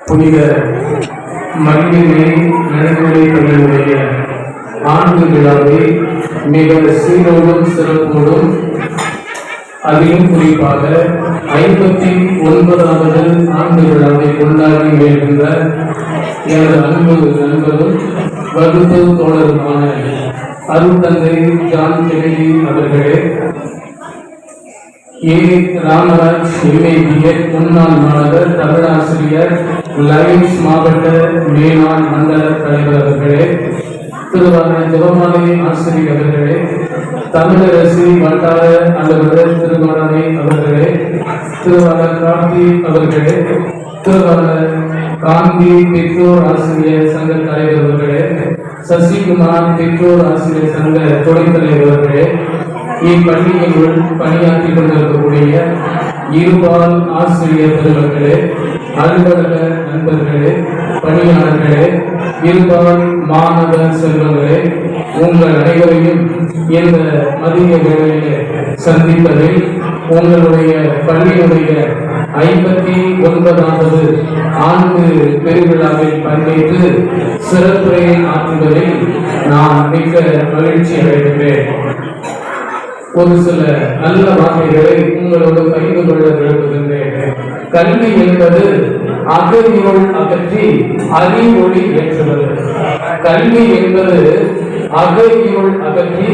புனித மரியை நடைமுறை பள்ளியுடைய ஆண்டு விழாவை மிக சீரோடும் சிறப்போடும் அதிலும் குறிப்பாக 59வது ஆண்டு விழாவை கொண்டாடி வருகின்ற எனது அன்பு நண்பரும் வகுப்பு தோழருமான அருட்தந்தை ஜான் கென்னடி அவர்களே, ஏ ராமராஜ் எம்ஏபிஏ முன்னாள் மாணவர், தமிழாசிரியர், லைன்ஸ் மாவட்ட மேலாண் மண்டல தலைவர் அவர்களே, திருவாரூர் ஜெபமாலை ஆசிரியர் அவர்களே, தமிழரசி வட்டார அலுவலர் திருவாரூரை அவர்களே, திருவாரூர் கார்த்தி அவர்களே, திருவாரூர் காந்தி பெற்றோர் ஆசிரியர் சங்க தலைவர் அவர்களே, சசிகுமார் பெற்றோர் ஆசிரியர் சங்க துணைத் தலைவர் அவர்களே, இப்பள்ளியில் பணியாற்றிக் கொண்டிருக்கக்கூடிய இருபால் ஆசிரியர் பெருமக்களே, அலுவலக நண்பர்களே, பணியாளர்களே, இருபால் மாணவ செல்வங்களே, உங்கள் அனைவரையும் இந்த மதிய வேளையிலே சந்திப்பதில் உங்களுடைய பள்ளியுடைய 59வது ஆண்டு பெருவிழாவில் பங்கேற்று சிறப்புரையை ஆற்றுவதில் நான் மிக்க மகிழ்ச்சி அடைகின்றேன். ஒரு சில நல்ல வார்த்தைகளை உங்களோடு பகிர்ந்து கொள்ள விரும்புகின்றேன். கல்வி என்பது அகஇருள் அகற்றி அறிவொளி ஏற்றுவது. கல்வி என்பது அகஇருள் அகற்றி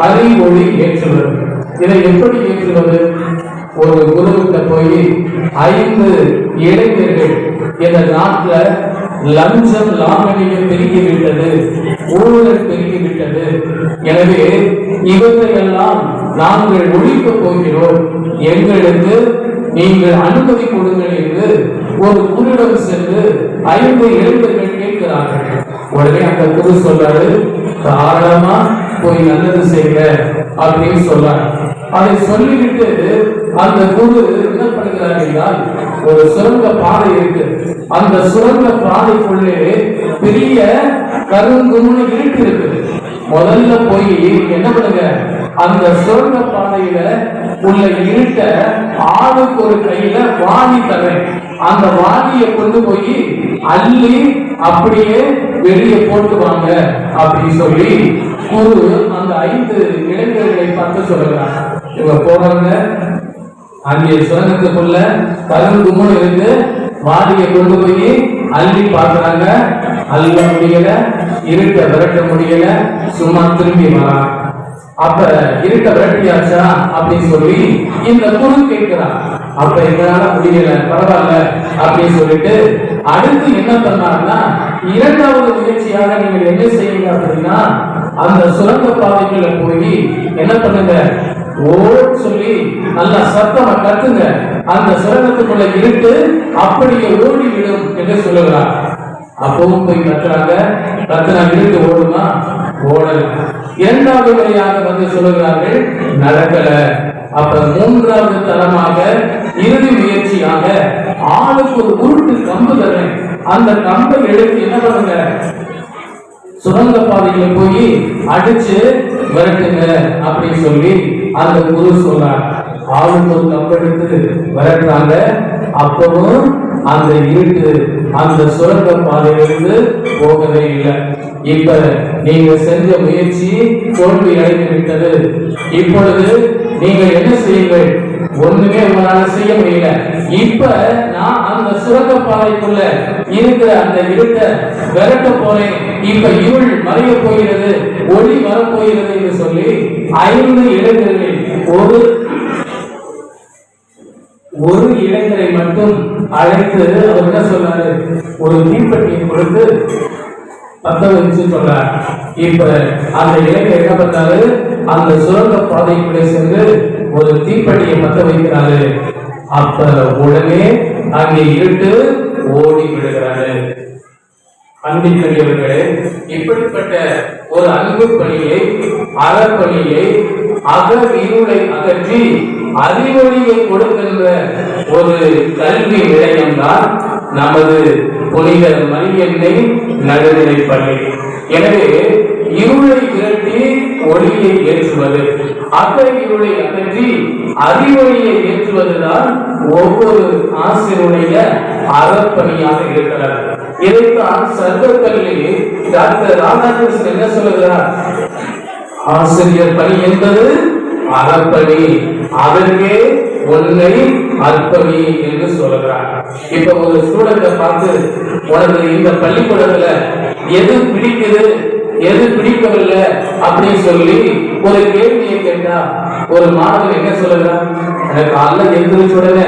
அறிவொளி ஏற்றுவது. இதை எப்படி ஏற்றுவது? ஒரு குருவிட்ட போய் 5 இளைஞர்கள் இந்த நாட்டில் லஞ்சம் லாவணியம் பெருகிவிட்டது, ஊழல் பெருகிவிட்டது, எனவே இவற்றையெல்லாம் நாங்கள் ஒழிக்கப் போகிறோம், எங்களுக்கு நீங்கள் அனுமதி கொடுங்கள் என்று ஒரு குருவிடம் சென்று 5 இளைஞர்கள் கேட்கிறார்கள். உடனே அந்த குரு சொல்றாரு, தாராளமா போய் நல்லது செய்ய அப்படின்னு சொல்றாரு. அதை சொல்லிவிட்டு அந்த குரு என்ன பண்ணுகிறார் என்றால், ஒரு சுரங்க பாதை இருக்கு, அந்த சுரங்க பாதைக்குள்ளே பெரிய கருங்குன்னு இருட்டு இருக்குது. முதல்ல போய் என்ன பண்ணுங்க, அந்த சுரங்க பாதையில உள்ள இருட்ட ஆளுக்கு ஒரு கையில வாணி தரேன், அந்த வாணியை கொண்டு போய் அள்ளி அப்படியே வெளியே போட்டு வாங்க அப்படின்னு சொல்லி குரு அந்த 5 இளைஞர்களை பார்த்து சொல்லுகிறாங்க. இவங்க போறாங்க, அங்கே சுரங்கத்துக்குள்ள கருங்குன்னு இருந்து வாடியை கொண்டு போய் அள்ளி பார்க்கிறாங்க, அள்ள முடியல, இருட்ட விரட்ட முடியல, சும்மா திரும்பி வராங்க. அப்ப இருட்ட விரட்டியாச்சா அப்படின்னு சொல்லி இந்த குரு கேட்கிறார். அப்ப எங்களால முடியல, பரவாயில்ல அப்படின்னு சொல்லிட்டு அடுத்து என்ன பண்ணாருன்னா, 2வது முயற்சியாக நீங்கள் என்ன செய்யுங்க அப்படின்னா, அந்த சுரங்க பாதைக்குள்ள போய் என்ன பண்ணுங்க, ஓட் சொல்லி நல்ல சத்தமா கத்துங்க, அந்த சுரங்கத்துக்குள்ள இருட்டு அப்படியே ஓடிவிடும் என்று சொல்லுகிறார். அப்பவும் போய் கத்துறாங்க, கத்துனா இருட்டு ஓடுமா? ஓடல. 2வது முறையாக வந்து சொல்லுகிறார்கள், நடக்கல. அப்ப 3வது தரமாக இறுதி முயற்சியாக ஆளுக்கு ஒரு உருட்டு கம்பு தரேன், அந்த கம்பை எடுத்து என்ன பண்ணுங்க, சுரங்க பாதையில போய் அடிச்சு விரட்டுங்க அப்படின்னு சொல்லி அந்த குரு சொல்றார். ஆளுக்கு ஒரு கம்பு எடுத்து விரட்டுறாங்க. அப்பவும் அந்த இருட்டு அந்த சுரங்க பாதையிலிருந்து போகவே இல்லை. இப்ப நீங்க செஞ்ச முயற்சி தோல்வி அடைந்து விட்டது. இப்பொழுது நீங்க என்ன செய்யுங்கள்? ஒண்ணுமே உங்களால செய்ய முடியல. இப்ப நான் அந்த சுரங்க பாதைக்குள்ள இருக்கிற அந்த இருட்டை விரட்ட போறேன். இப்ப இருள் மறைய போகிறது, ஒளி வரப்போகிறது என்று சொல்லி 5 இளைஞர்கள் ஒரு இளைஞரை மட்டும் அழைத்து அவர் என்ன சொன்னாரு, ஒரு தீப்பெட்டியை கொடுத்து பத்த வச்சு சொல்றார். இப்ப அந்த இளைஞர் என்ன பண்ணாரு, அந்த சுரங்க பாதைக்குள்ளே சென்று ஒரு தீப்பெட்டியை பத்த வைக்கிறாரு. அப்ப உடனே அங்கே இருட்டு ஓடி விடுகிறாரு. அன்பிற்குரியவர்களே, இப்படிப்பட்ட ஒரு அன்பு பணியை, அறப்பணியை, இருளை அகற்றி அறிவொளியை கொடுக்கின்ற ஒரு கல்வி நிலையம்தான் நமது புனித மரியன்னை நடுநிலை பள்ளி. எனவே இருளை விரட்டி ஒளியை ஏற்றுவது, அத்தகையுளை அகற்றி அறிவொளியை ஏற்றுவதுதான் ஒவ்வொரு ஆசிரியருடைய அறப்பணியாக இருக்கிறார். இதைத்தான் சர்வப்பள்ளி டாக்டர் ராதாகிருஷ்ணன் என்ன சொல்லுகிறார்? ஆசிரியர் பணி என்பது அறப்பணி, அதற்கே ஒன்றை அர்ப்பணி என்று சொல்லுகிறார். இப்ப ஒரு ஸ்டூடெண்ட பார்த்து உனக்கு இந்த பள்ளிக்கூடத்துல எது பிடிக்குது எது பிடிக்கவில்லை அப்படின்னு சொல்லி ஒரு கேள்வியை கேட்டா ஒரு மாணவர் என்ன சொல்லுகிறார்? எனக்கு அல்ல எந்திரிச்ச உடனே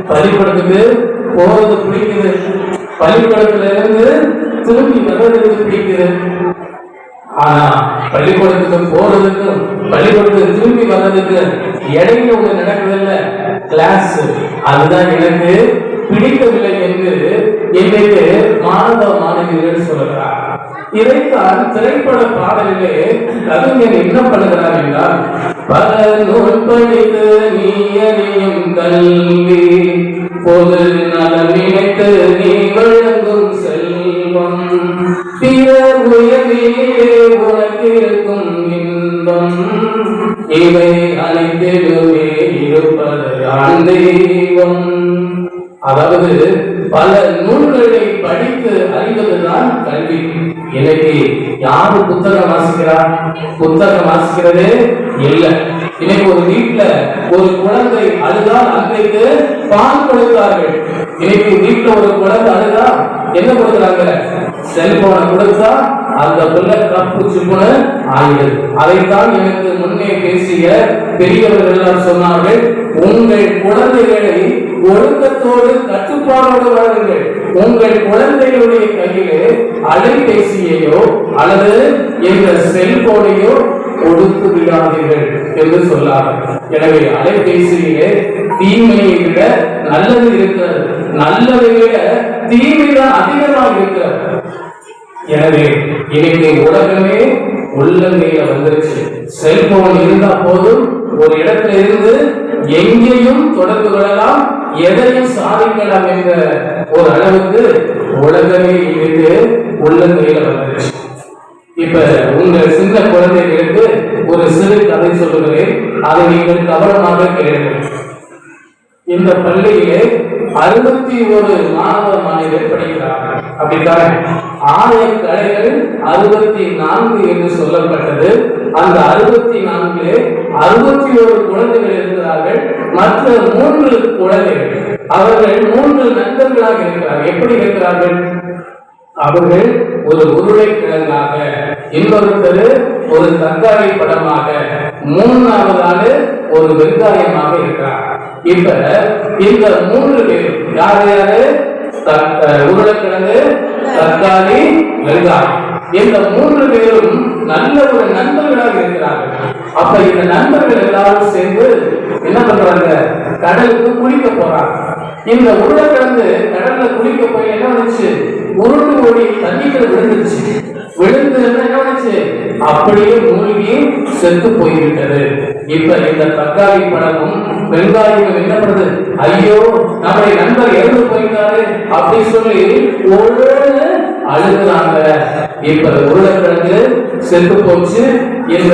பள்ளிக்கூடத்துக்கு போறது பிடிக்குது, பள்ளிக்கூடத்துல இருந்து திரும்பி வர்றதுக்கு பிடிக்குது. ஆனா பள்ளிக்கூடத்துக்கு போறதுக்கும் பள்ளிக்கூடத்துக்கு திரும்பி வர்றதுக்கு இடையில ஒண்ணு நடக்குதுல்ல, கிளாஸ், அதுதான் எனக்கு பிடிக்கவில்லை என்று இன்னைக்கு மாணவ மாணவியர்கள் சொல்லுகிறார். இதைத்தான் திரைப்பட பாடலிலே கவிஞர் என்ன பண்ணுகிறார் என்றால், பல நூல் படித்து நீ அறியும் கல்வி, பொது நலம் நினைத்து நீ வழங்கும் செல்வம், பிற உயர்விலே உனக்கு இருக்கும் இன்பம், இவை அனைத்திலுமே இருப்பதுதான் தெய்வம். அதாவது பல நூல்களை படித்து அறிவதுதான் கல்வி. இன்னைக்கு யாரு புத்தகம் வாசிக்கிறார்? புத்தகம் வாசிக்கிறதே இல்லை. இன்னைக்கு ஒரு வீட்டுல ஒரு குழந்தை அழுதால் அன்றைக்கு பால் கொடுத்தார்கள். இன்னைக்கு வீட்டுல ஒரு குழந்தை அழுதா என்ன கொடுக்குறாங்க? செல்போனை கொடுத்தா அந்த பிள்ளை கப்பு சுப்புன்னு ஆயிடுது. அதைத்தான் எனக்கு முன்னே பேசிய பெரியவர்கள் எல்லாம் சொன்னார்கள், உங்கள் குழந்தைகளை ஒழுக்கத்தோடு கட்டுப்பாடோடு வாருங்கள். உங்கள் குழந்தைகளுடைய கையிலே அலைபேசியையோ அல்லது இந்த செல்போனையோ கொடுத்து விடாதீர்கள் என்று சொல்லார்கள். எனவே அலைபேசியிலே தீமையை விட நல்லது இருக்கிறது, நல்லதை விட தீமைதான் அதிகமாக இருக்கிறது. எனவே இன்னைக்கு உலகமே உள்ளங்கையில வந்துருச்சு. செல்போன் இருந்தா போதும், ஒரு இடத்துல இருந்து எங்கேயும் தொடர்பு கொள்ளலாம், எதையும் சாதிக்கலாம் என்ற ஒரு அளவுக்கு உலகமே இன்னைக்கு உள்ளங்கையில வந்துருச்சு. இப்ப உங்க சின்ன குழந்தைகளுக்கு ஒரு சிறு கதை சொல்லுகிறேன், அதை நீங்கள் கவனமாக கேளுங்கள். இந்த பள்ளியிலே 61 மாணவ மாணவியர் படிக்கிறார்கள். அப்படித்தான் ஆயக்கலைகள் 64 என்று சொல்லப்பட்டது. அந்த 64 61 குழந்தைகள் இருக்கிறார்கள். மற்ற 3 குழந்தைகள், அவர்கள் 3 நண்பர்களாக இருக்கிறார்கள். எப்படி இருக்கிறார்கள்? அவர்கள் ஒரு உருளைக்கிழங்காக, இன்னொருத்தர் ஒரு தக்காளி பழமாக, 3வது ஆளு ஒரு வெங்காயமாக இருக்கிறார். இப்ப இந்த 3 பேர் யார் யாரு? உருளைக்கிழங்கு, தக்காளி, வெங்காயம். இந்த 3 பேரும் நல்ல ஒரு நண்பர்களாக இருக்கிறார்கள். அப்ப இந்த நண்பர்கள் எல்லாரும் சேர்ந்து என்ன பண்றாங்க? கடலுக்கு குளிக்க போறாங்க. இந்த உருளைக்கிழங்கு கடல்ல குளிக்க போய் என்ன வந்துச்சு? உருண்டு ஓடி தண்ணிக்குள்ள விழுந்துச்சு. விழுந்து என்ன வந்துச்சு? அப்படியே மூழ்கி செத்து போய்விட்டது. இப்ப இந்த தக்காளி பழமும் வெங்காயம் என்ன பண்ணுது? ஐயோ, நம்முடைய நண்பர் இறந்து போயிட்டாரு அப்படி சொல்லி ஒரு அழுகுறாங்க. இப்ப உருளைக்கிழங்கு செத்து போச்சு. இந்த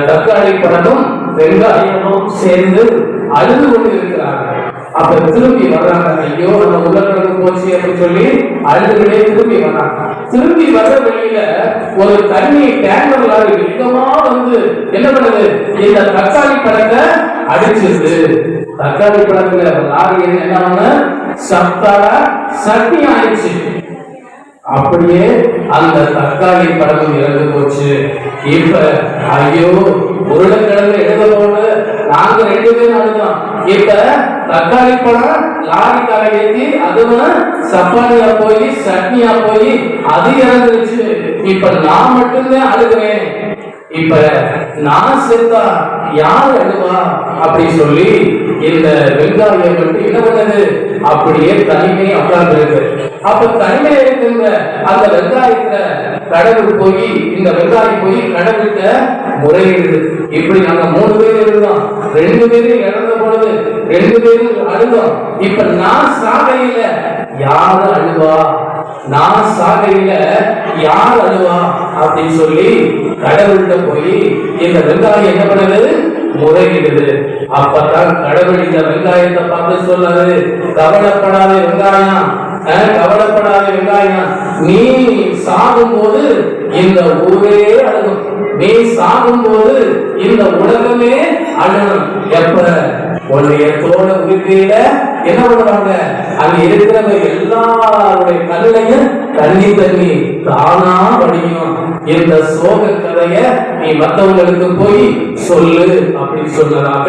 தக்காளி பழமும் வெங்காயமும் சேர்ந்து அழுது கொண்டு இருக்கிறார்கள். அப்ப திரும்பி வர்றாங்க. ஐயோ, நம்ம உருளைக்கிழங்கு போச்சு அப்படின்னு சொல்லி அழுதுகிட்டே திரும்பி வர்றாங்க. திரும்பி வர்ற வழியில ஒரு தண்ணி டேங்கர் லாரி வேகமா வந்து என்ன பண்ணுது? இந்த தக்காளி பழத்தை அடிச்சிருது. தக்காளி பழத்துல லாரி என்ன சத்தால சட்னி ஆயிடுச்சு. அப்படியே அந்த தக்காளி பழமும் இறந்து போச்சு. இப்ப ஐயோ, உருளைக்கிழங்கு எழுத போது நாங்க 2 பேரும் அழுதோம். இப்ப தக்காளி பழம் லாரிக்கார ஏற்றி அதுவும் சப்பானியா போய் சட்னியா போய் அது இறந்துருச்சு. இப்ப நான் மட்டும்தான் அழுகிறேன். இப்ப நான் செத்தா யார் அழுவா அப்படி சொல்லி இந்த வெங்காயம் மட்டும் என்ன பண்ணது? அப்படியே தனிமை உட்கார்ந்து இருக்கு. அப்ப தனிமையா இருக்கின்ற அந்த வெங்காயத்துல கடவுள் போய் இந்த வெங்காயம் போய் கடவுள்கிட்ட முறையிடுது. இப்படி நாங்க 3 பேர் இருந்தோம், 2 பேரும் இறந்த பொழுது 2 பேரும் அழுதோம். இப்ப நான் சாகையில யாரு அழுவா நான் சாகையில யார் அழுவா அப்படின்னு சொல்லி கடவுள்கிட்ட போய் இந்த வெங்காயம் என்ன பண்ணுது, முறையிடுது. அப்பதான் கடவுள் இந்த வெங்காயத்தை பார்த்து சொல்லாது, கவலைப்படாத வெங்காயம், கவலைப்படாத வெங்காயம், நீ சாகும் போது இந்த ஊரே அழுகும், நீ சாகும் போது இந்த உலகமே அழுகும். எப்ப உன்னுடைய தோட உறுதியில என்ன பண்ணுவாங்க, அங்க இருக்கிறவங்க எல்லாருடைய கல்லையும் தண்ணி தண்ணி தானா வடியும். இந்த சோக கதைய நீ மற்றவங்களுக்கு போய் சொல்லு அப்படின்னு சொன்னதாக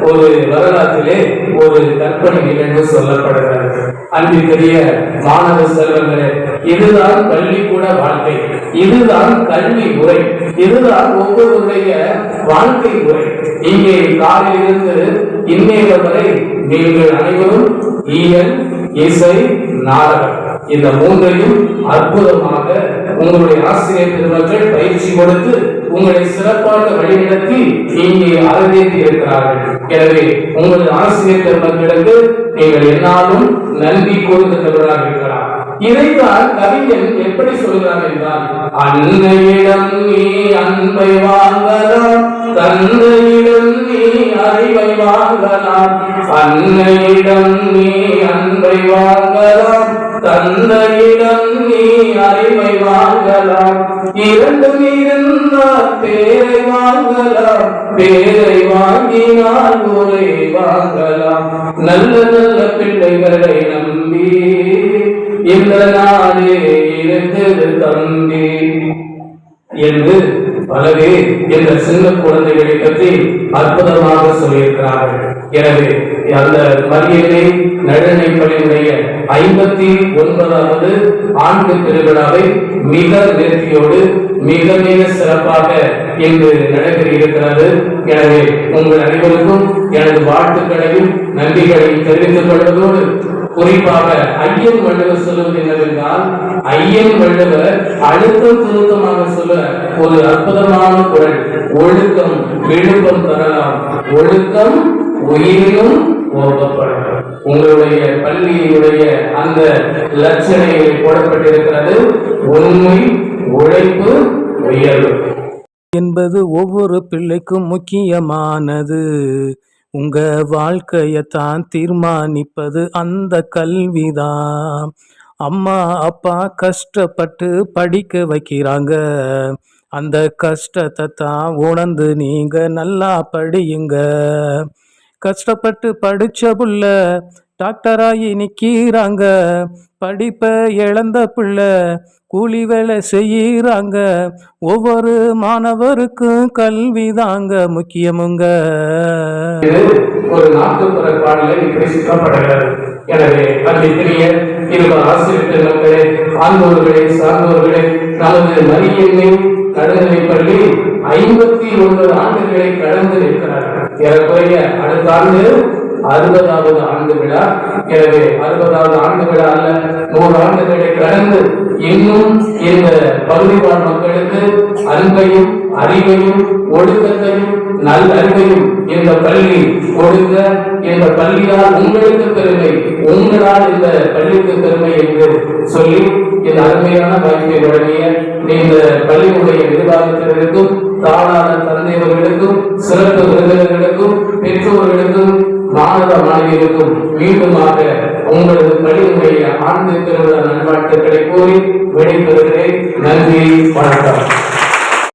ஒரு வரலாற்றிலே ஒரு கற்பனை நிகழ்வு சொல்லப்படுகிறது. அன்பிற்குரிய மாணவ செல்வங்களே, இதுதான் பள்ளிக்கூட வாழ்க்கை, இதுதான் கல்வி முறை, இதுதான் ஒவ்வொருடைய வாழ்க்கை முறை. இங்கே காலையிலிருந்து இந்நேரம் வரை நீங்கள் அனைவரும் இயல், இசை, நாடகம் இந்த மூன்றையும் அற்புதமாக உங்களுடைய ஆசிரியர் பெருமக்கள் பயிற்சி கொடுத்து உங்களை சிறப்பாக வழிநடத்தி இங்கே அரங்கேற்றி இருக்கிறார்கள். எனவே உங்களது ஆசிரியர் பெருமக்களுக்கு நீங்கள் என்னாலும் நன்றி கூறுகின்றவர்களாக இருக்கலாம். இதைத்தான் கவிஞன் எப்படி சொல்கிறார் என்றால், அன்னையிடம் நீ அன்பை வாங்கலாம், தந்தையிடம் நீ அறிவை வாங்கலாம், அன்னையிடம் நீ அன்பை வாங்கலாம், தந்தையிடம் நீ அறிவை வாங்கலாம், இரண்டும் இருந்தால் பேரை வாங்கலாம், பேரை வாங்கினால் ஊரை வாங்கலாம், நல்ல நல்ல பிள்ளைகளை நம்பி இந்த நாடே இருக்குது தம்பி என்று பலவே இந்த சின்ன குழந்தைகளை பற்றி அற்புதமாக சொல்லியிருக்கிறார்கள். எனவே அந்த மரியனை நடுநிலை பள்ளியுடைய 59வது ஆண்டு திருவிழாவை மிக நேர்த்தியோடு மிக மிக சிறப்பாக இன்று நடைபெற இருக்கிறது. எனவே உங்கள் அனைவருக்கும் எனது வாழ்த்துக்களையும் நன்றிகளையும் தெரிவித்துக் கொள்வதோடு குறிப்பாக ஐயன் வள்ளுவர் சொல்லுவது என்னவென்றால், ஐயன் வள்ளுவர் அழுத்தம் திருத்தமாக சொல்ல ஒரு அற்புதமான குரல், ஒழுக்கம் விழுப்பம் தரலாம், ஒழுக்கம் உயிரிலும் ஓர்க்கப்படும். உங்களுடைய பள்ளியுடைய அந்த லட்சணைகள் போடப்பட்டிருக்கிறது, உண்மை, உழைப்பு, உயர்வு என்பது ஒவ்வொரு பிள்ளைக்கும் முக்கியமானது. உங்க வாழ்க்கையத்தான் தீர்மானிப்பது அந்த கல்விதான். அம்மா அப்பா கஷ்டப்பட்டு படிக்க வைக்கிறாங்க, அந்த கஷ்டத்தை தான் உணர்ந்து நீங்க நல்லா படியுங்க. கஷ்டப்பட்டு படிச்ச புள்ள டாக்டராகி நிற்கிறாங்க, படிப்பை இழந்த பிள்ளை கூலி வேலை செய்யறாங்க. ஒவ்வொரு மாணவருக்கும் கல்வி தாங்க முக்கியமுங்க. ஒரு நாட்டுப்புற பாடலை இப்படி சிக்கப்படுகிறது. எனவே பள்ளிக்குரிய இருவர் ஆசிரியர் பெருமக்களே, ஆண்டோர்களே, சார்ந்தோர்களே, நமது மரியன்னை நடுநிலை பள்ளி 59 ஆண்டுகளை கடந்து நிற்கிறார்கள். ஏறக்குறைய அடுத்த ஆண்டு 60வது ஆண்டு விழா. எனவே 60வது ஆண்டு விழா அல்ல, 100 ஆண்டுகளை கடந்து இன்னும் இந்த பகுதி வாழ் மக்களுக்கு அன்பையும் அறிவையும் ஒழுக்கத்தையும் நல்லறிவையும் இந்த பள்ளி கொடுக்க, இந்த பள்ளியால் உங்களுக்கு பெருமை, உங்களால் இந்த பள்ளிக்கு பெருமை என்று சொல்லி இந்த அருமையான வாய்ப்பை வழங்கிய இந்த பள்ளியுடைய நிர்வாகத்தினருக்கும், தாளாளர் தந்தையவர்களுக்கும், சிறப்பு விருந்தினர்களுக்கும், பெற்றோர்களுக்கும், மாணவ மாணவியருக்கும் மீண்டுமாக உங்களது பள்ளியுடைய ஆண்டு திருவிழா நல்வாழ்த்துக்களை கூறி விடைபெறுகிறேன். நன்றி, வணக்கம்.